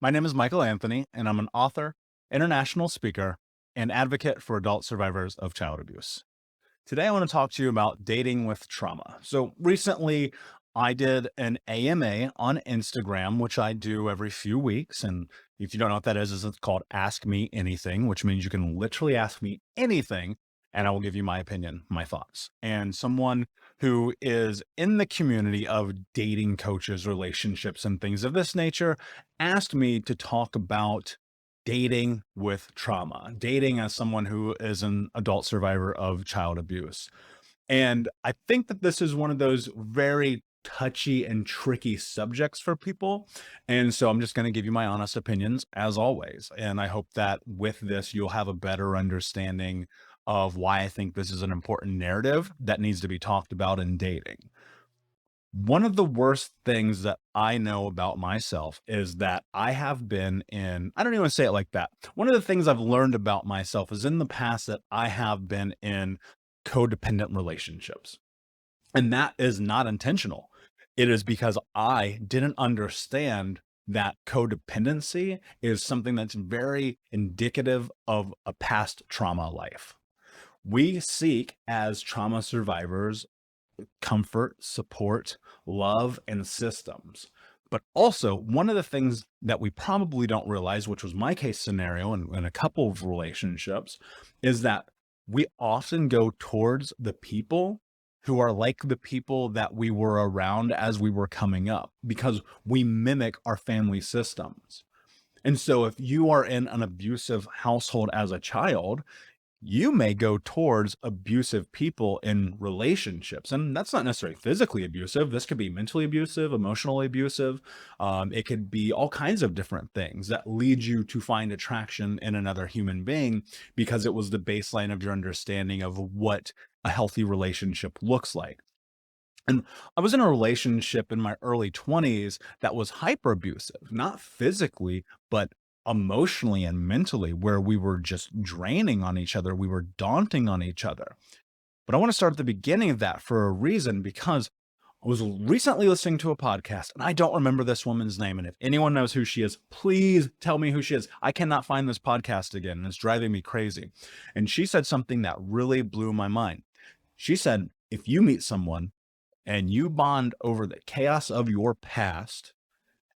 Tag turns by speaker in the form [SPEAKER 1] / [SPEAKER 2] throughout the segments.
[SPEAKER 1] My name is Michael Anthony, and I'm an author, international speaker, and advocate for adult survivors of child abuse. Today, I want to talk to you about dating with trauma. So, recently, I did an AMA on Instagram, which I do every few weeks. And if you don't know what that is it's called Ask Me Anything, which means you can literally ask me anything, and I will give you my opinion, my thoughts. And someone who is in the community of dating coaches, relationships, and things of this nature asked me to talk about dating with trauma, dating as someone who is an adult survivor of child abuse. And I think that this is one of those very touchy and tricky subjects for people. And so I'm just going to give you my honest opinions as always. And I hope that with this, you'll have a better understanding of why I think this is an important narrative that needs to be talked about in dating. One of the worst things that I know about myself is that I have been in, I don't even say it like that. One of the things I've learned about myself is in the past that I have been in codependent relationships. And that is not intentional. It is because I didn't understand that codependency is something that's very indicative of a past trauma life. We seek as trauma survivors comfort, support, love, and systems. But also, one of the things that we probably don't realize, which was my case scenario in a couple of relationships, is that we often go towards the people who are like the people that we were around as we were coming up because we mimic our family systems. And so, if you are in an abusive household as a child, you may go towards abusive people in relationships. And that's not necessarily physically abusive. This could be mentally abusive, emotionally abusive. It could be all kinds of different things that lead you to find attraction in another human being because it was the baseline of your understanding of what a healthy relationship looks like. And I was in a relationship in my early 20s that was hyper abusive, not physically, but emotionally and mentally, where we were just draining on each other. We were daunting on each other. But I want to start at the beginning of that for a reason because I was recently listening to a podcast and I don't remember this woman's name. And if anyone knows who she is, please tell me who she is. I cannot find this podcast again and it's driving me crazy. And she said something that really blew my mind. She said, if you meet someone and you bond over the chaos of your past,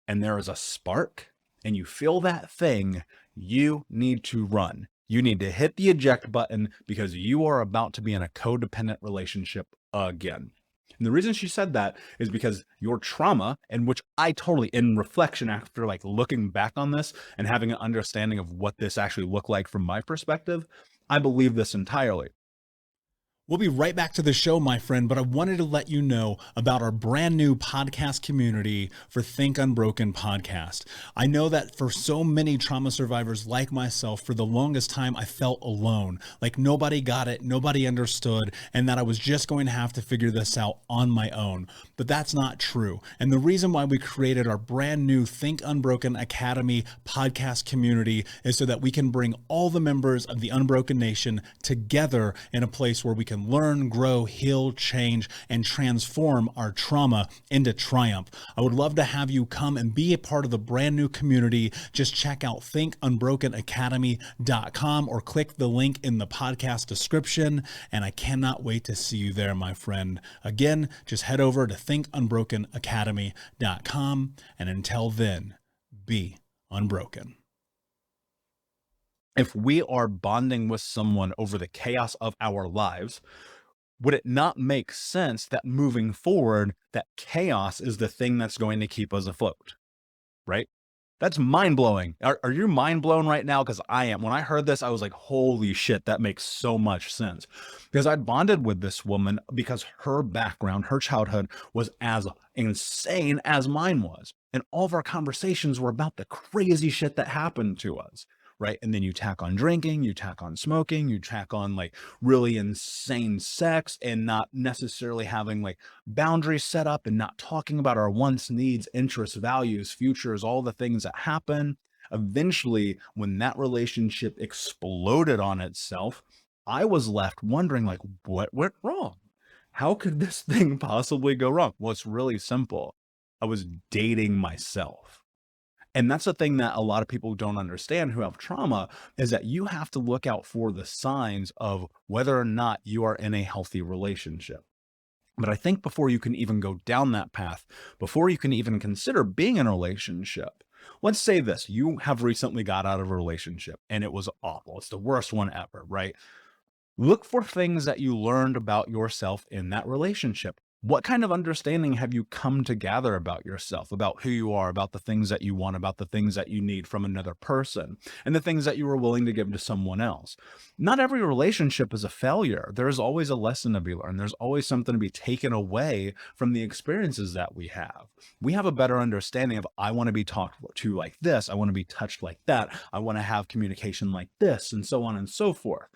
[SPEAKER 1] and there is a spark, and you feel that thing, you need to run. You need to hit the eject button because you are about to be in a codependent relationship again. And the reason she said that is because your trauma, and which I totally, in reflection, after like looking back on this and having an understanding of what this actually looked like from my perspective, I believe this entirely. We'll be right back to the show, my friend, but I wanted to let you know about our brand new podcast community for Think Unbroken podcast. I know that for so many trauma survivors like myself, for the longest time, I felt alone, like nobody got it, nobody understood, and that I was just going to have to figure this out on my own. But that's not true. And the reason why we created our brand new Think Unbroken Academy podcast community is so that we can bring all the members of the Unbroken Nation together in a place where we can learn, grow, heal, change, and transform our trauma into triumph. I would love to have you come and be a part of the brand new community. Just check out thinkunbrokenacademy.com or click the link in the podcast description. And I cannot wait to see you there, my friend. Again, just head over to thinkunbrokenacademy.com. And until then, be unbroken. If we are bonding with someone over the chaos of our lives, would it not make sense that moving forward, that chaos is the thing that's going to keep us afloat, right? That's mind blowing. Are you mind blown right now? Because I am. When I heard this, I was like, holy shit, that makes so much sense. Because I bonded with this woman because her background, her childhood was as insane as mine was. And all of our conversations were about the crazy shit that happened to us. Right. And then you tack on drinking, you tack on smoking, you tack on like really insane sex and not necessarily having like boundaries set up and not talking about our wants, needs, interests, values, futures, all the things that happen. Eventually, when that relationship exploded on itself, I was left wondering like, what went wrong? How could this thing possibly go wrong? Well, it's really simple. I was dating myself. And that's the thing that a lot of people don't understand who have trauma, is that you have to look out for the signs of whether or not you are in a healthy relationship. But I think before you can even go down that path, before you can even consider being in a relationship, let's say this, you have recently got out of a relationship and it was awful. It's the worst one ever, right? Look for things that you learned about yourself in that relationship. What kind of understanding have you come to gather about yourself, about who you are, about the things that you want, about the things that you need from another person, and the things that you are willing to give to someone else? Not every relationship is a failure. There's always a lesson to be learned. There's always something to be taken away from the experiences that we have. We have a better understanding of, I want to be talked to like this, I want to be touched like that, I want to have communication like this, and so on and so forth.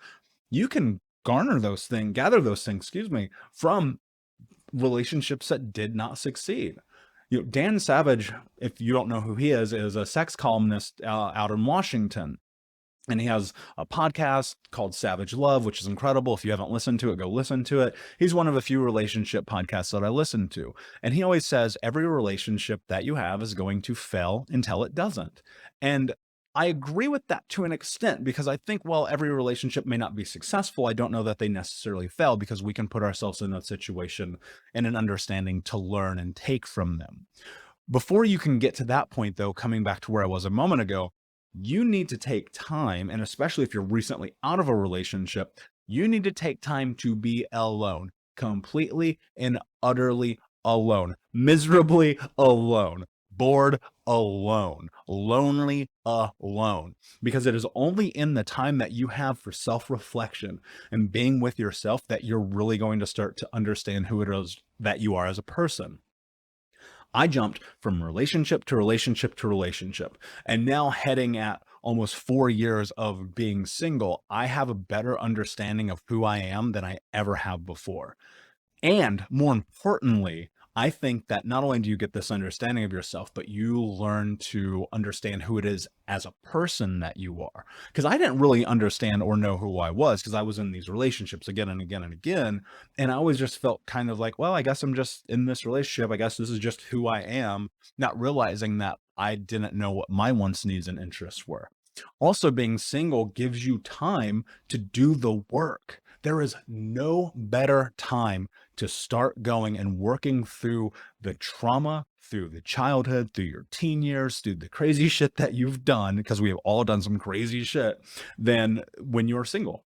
[SPEAKER 1] You can gather those things, from relationships that did not succeed. Dan Savage, if you don't know who he is a sex columnist out in Washington. And he has a podcast called Savage Love, which is incredible. If you haven't listened to it, go listen to it. He's one of a few relationship podcasts that I listen to. And he always says every relationship that you have is going to fail until it doesn't. And I agree with that to an extent, because I think while every relationship may not be successful, I don't know that they necessarily fail, because we can put ourselves in a situation and an understanding to learn and take from them. Before you can get to that point, though, coming back to where I was a moment ago, you need to take time, and especially if you're recently out of a relationship, you need to take time to be alone, completely and utterly alone, miserably alone, bored alone, lonely alone, because it is only in the time that you have for self-reflection and being with yourself that you're really going to start to understand who it is that you are as a person. I jumped from relationship to relationship to relationship, and now heading at almost 4 years of being single, I have a better understanding of who I am than I ever have before. And more importantly, I think that not only do you get this understanding of yourself, but you learn to understand who it is as a person that you are. Because I didn't really understand or know who I was, because I was in these relationships again and again and again. And I always just felt kind of like, well, I guess I'm just in this relationship. I guess this is just who I am, not realizing that I didn't know what my wants, needs, and interests were. Also, being single gives you time to do the work. There is no better time to start going and working through the trauma, through the childhood, through your teen years, through the crazy shit that you've done, because we have all done some crazy shit, than when you're single.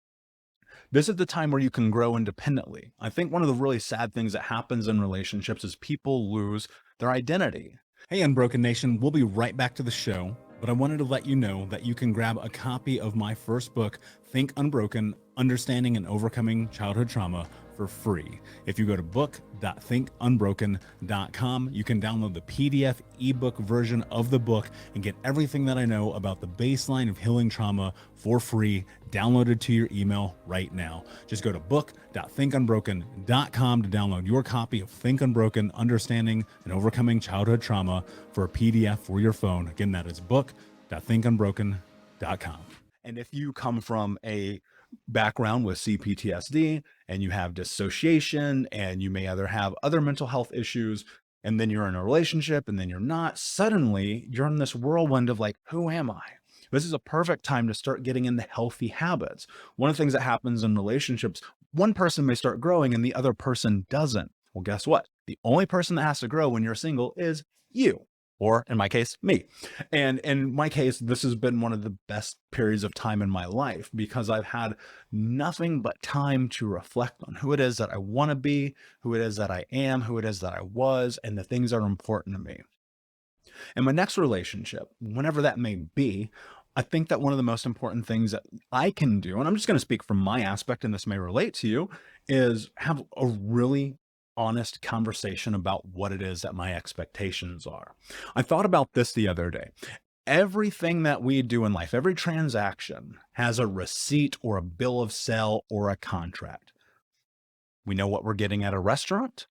[SPEAKER 1] This is the time where you can grow independently. I think one of the really sad things that happens in relationships is people lose their identity. Hey, Unbroken Nation, we'll be right back to the show, but I wanted to let you know that you can grab a copy of my first book, Think Unbroken, Understanding and Overcoming Childhood Trauma, for free. If you go to book.thinkunbroken.com, you can download the PDF ebook version of the book and get everything that I know about the baseline of healing trauma for free, downloaded to your email right now. Just go to book.thinkunbroken.com to download your copy of Think Unbroken, Understanding and Overcoming Childhood Trauma for a PDF for your phone. Again, that is book.thinkunbroken.com. And if you come from a background with CPTSD and you have dissociation, and you may either have other mental health issues, and then you're in a relationship and then you're not, suddenly you're in this whirlwind of like, who am I? This is a perfect time to start getting into healthy habits. One of the things that happens in relationships, one person may start growing and the other person doesn't. Well, guess what? The only person that has to grow when you're single is you. Or in my case, me. And in my case, this has been one of the best periods of time in my life, because I've had nothing but time to reflect on who it is that I want to be, who it is that I am, who it is that I was, and the things that are important to me. In my next relationship, whenever that may be, I think that one of the most important things that I can do, and I'm just going to speak from my aspect, and this may relate to you, is have a really honest conversation about what it is that my expectations are. I thought about this the other day. Everything that we do in life, every transaction has a receipt or a bill of sale or a contract. We know what we're getting at a restaurant.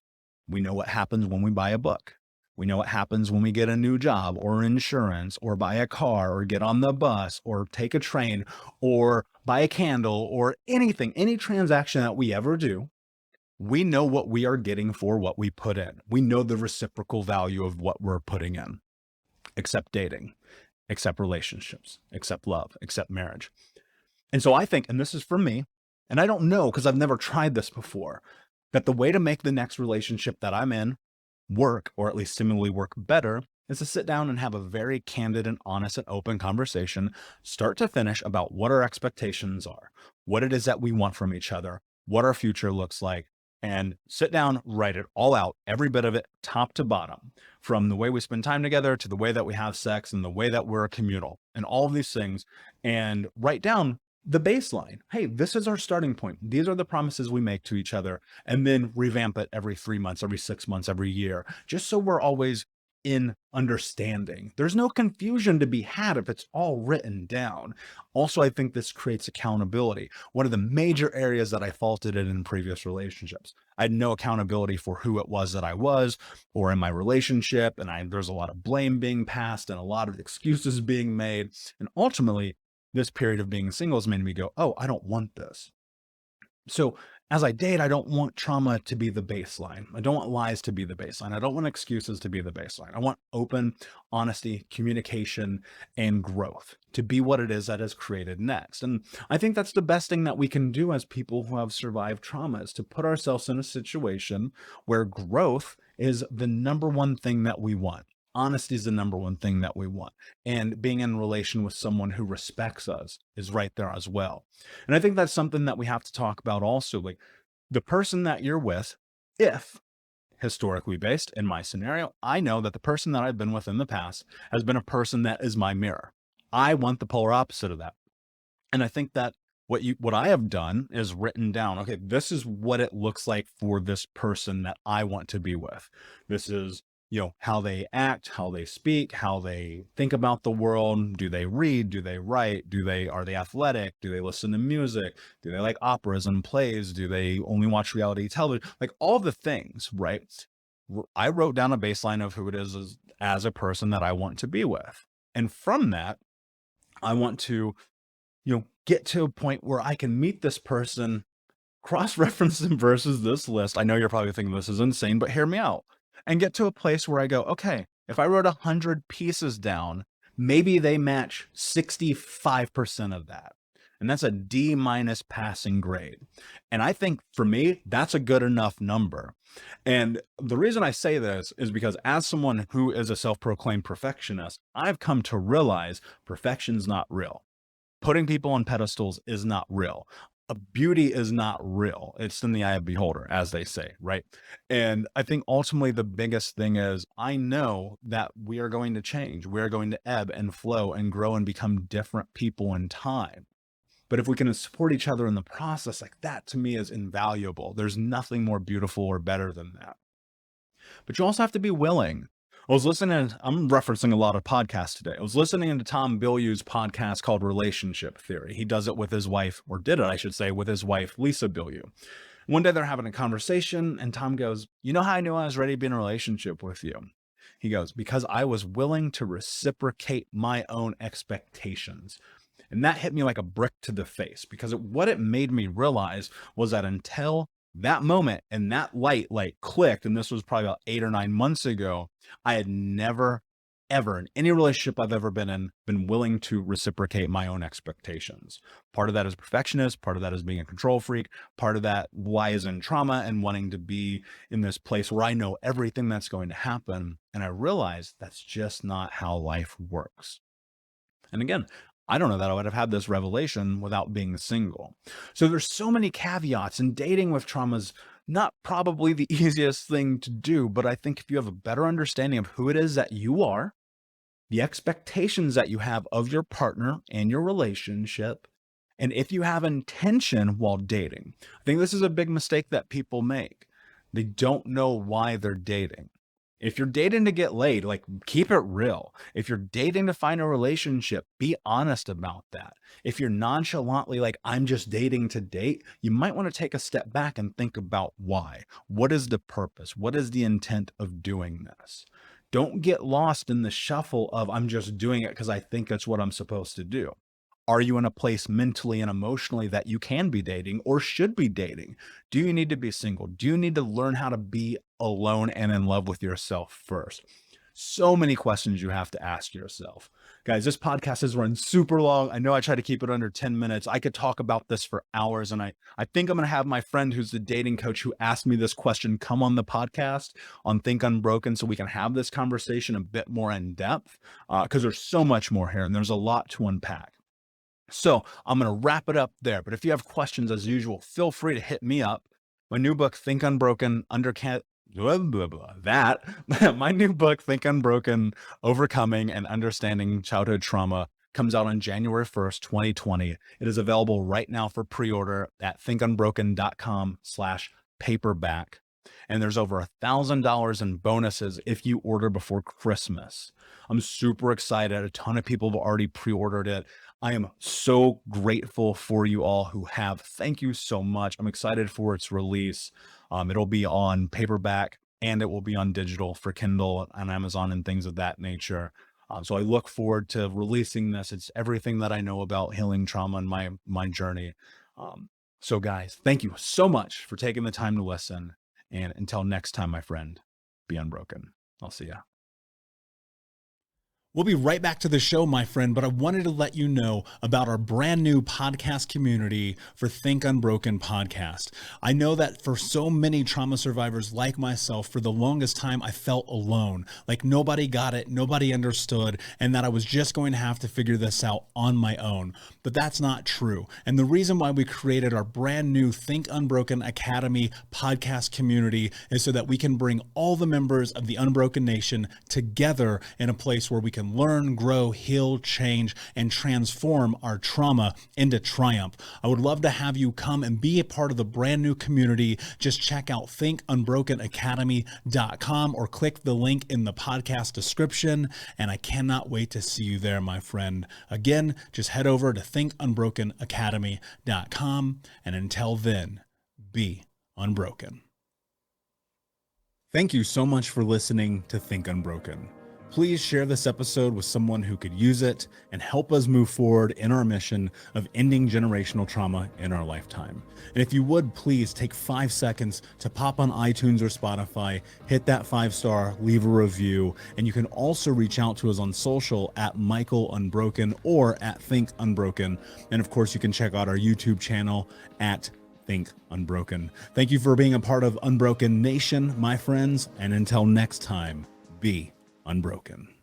[SPEAKER 1] We know what happens when we buy a book. We know what happens when we get a new job or insurance or buy a car or get on the bus or take a train or buy a candle or anything, any transaction that we ever do. We know what we are getting for what we put in. We know the reciprocal value of what we're putting in. accept dating, accept relationships, accept love, accept marriage. And so I think, and this is for me, and I don't know because I've never tried this before, that the way to make the next relationship that I'm in work, or at least seemingly work better, is to sit down and have a very candid and honest and open conversation, start to finish, about what our expectations are, what it is that we want from each other, what our future looks like, and sit down, write it all out, every bit of it, top to bottom, from the way we spend time together to the way that we have sex and the way that we're communal and all of these things, and write down the baseline. Hey, this is our starting point. These are the promises we make to each other, and then revamp it every 3 months, every 6 months, every year, just so we're always in understanding. There's no confusion to be had if it's all written down. Also, I think this creates accountability. One of the major areas that I faulted in previous relationships, I had no accountability for who it was that I was, or in my relationship, and there's a lot of blame being passed and a lot of excuses being made. And ultimately, this period of being single has made me go, oh, I don't want this. So as I date, I don't want trauma to be the baseline. I don't want lies to be the baseline. I don't want excuses to be the baseline. I want open honesty, communication, and growth to be what it is that is created next. And I think that's the best thing that we can do as people who have survived trauma, is to put ourselves in a situation where growth is the number one thing that we want. Honesty is the number one thing that we want. And being in relation with someone who respects us is right there as well. And I think that's something that we have to talk about also. Like, the person that you're with, if historically based in my scenario, I know that the person that I've been with in the past has been a person that is my mirror. I want the polar opposite of that. And I think that what I have done is written down, okay, this is what it looks like for this person that I want to be with. This is, how they act, how they speak, how they think about the world. Do they read? Do they write? Are they athletic? Do they listen to music? Do they like operas and plays? Do they only watch reality television? Like, all the things, right? I wrote down a baseline of who it is as a person that I want to be with. And from that, I want to, get to a point where I can meet this person, cross-reference them versus this list. I know you're probably thinking this is insane, but hear me out. And get to a place where I go, okay, if I wrote 100 pieces down, maybe they match 65% of that. And that's a D- passing grade. And I think for me, that's a good enough number. And the reason I say this is because, as someone who is a self-proclaimed perfectionist, I've come to realize perfection's not real. Putting people on pedestals is not real. Beauty is not real. It's in the eye of the beholder, as they say, right? And I think ultimately the biggest thing is, I know that we are going to change. We're going to ebb and flow and grow and become different people in time. But if we can support each other in the process, like, that to me is invaluable. There's nothing more beautiful or better than that. But you also have to be willing. I'm referencing a lot of podcasts today. I was listening to Tom Bilyeu's podcast called Relationship Theory. He does it with his wife, or did it, I should say, with his wife, Lisa Bilyeu. One day they're having a conversation, and Tom goes, "You know how I knew I was ready to be in a relationship with you?" He goes, "Because I was willing to reciprocate my own expectations." And that hit me like a brick to the face, because what it made me realize was that until that moment and that light clicked, and this was probably about 8 or 9 months ago, I had never, ever, in any relationship I've ever been in, been willing to reciprocate my own expectations. Part of that is perfectionist, part of that is being a control freak, part of that lies in trauma and wanting to be in this place where I know everything that's going to happen. And I realized that's just not how life works. And again, I don't know that I would have had this revelation without being single. So there's so many caveats, and dating with trauma is not probably the easiest thing to do. But I think if you have a better understanding of who it is that you are, the expectations that you have of your partner and your relationship, and if you have intention while dating, I think this is a big mistake that people make. They don't know why they're dating. If you're dating to get laid, keep it real. If you're dating to find a relationship, be honest about that. If you're nonchalantly I'm just dating to date, you might want to take a step back and think about why. What is the purpose? What is the intent of doing this? Don't get lost in the shuffle of, I'm just doing it because I think it's what I'm supposed to do. Are you in a place mentally and emotionally that you can be dating or should be dating? Do you need to be single? Do you need to learn how to be alone and in love with yourself first? So many questions you have to ask yourself. Guys, this podcast has run super long. I know I try to keep it under 10 minutes. I could talk about this for hours. And I think I'm going to have my friend who's the dating coach who asked me this question come on the podcast on Think Unbroken so we can have this conversation a bit more in depth because there's so much more here and there's a lot to unpack. So I'm going to wrap it up there. But if you have questions, as usual, feel free to hit me up. My new book, Think Unbroken, my new book, Think Unbroken, Overcoming and Understanding Childhood Trauma, comes out on January 1st, 2020. It is available right now for pre-order at thinkunbroken.com/paperback. And there's over $1,000 in bonuses if you order before Christmas. I'm super excited. A ton of people have already pre-ordered it. I am so grateful for you all who have. Thank you so much. I'm excited for its release. It'll be on paperback and it will be on digital for Kindle and Amazon and things of that nature. So I look forward to releasing this. It's everything that I know about healing trauma and my journey. So guys, thank you so much for taking the time to listen. And until next time, my friend, be unbroken. I'll see ya.
[SPEAKER 2] We'll be right back to the show, my friend, but I wanted to let you know about our brand new podcast community for Think Unbroken podcast. I know that for so many trauma survivors like myself, for the longest time, I felt alone, like nobody got it, nobody understood, and that I was just going to have to figure this out on my own. But that's not true. And the reason why we created our brand new Think Unbroken Academy podcast community is so that we can bring all the members of the Unbroken Nation together in a place where we can learn, grow, heal, change, and transform our trauma into triumph. I would love to have you come and be a part of the brand new community. Just check out thinkunbrokenacademy.com or click the link in the podcast description. And I cannot wait to see you there, my friend. Again, just head over to thinkunbrokenacademy.com. And until then, be unbroken. Thank you so much for listening to Think Unbroken. Please share this episode with someone who could use it and help us move forward in our mission of ending generational trauma in our lifetime. And if you would, please take 5 seconds to pop on iTunes or Spotify, hit that 5-star, leave a review, and you can also reach out to us on social at Michael Unbroken or at Think Unbroken. And of course, you can check out our YouTube channel at Think Unbroken. Thank you for being a part of Unbroken Nation, my friends, and until next time, be unbroken.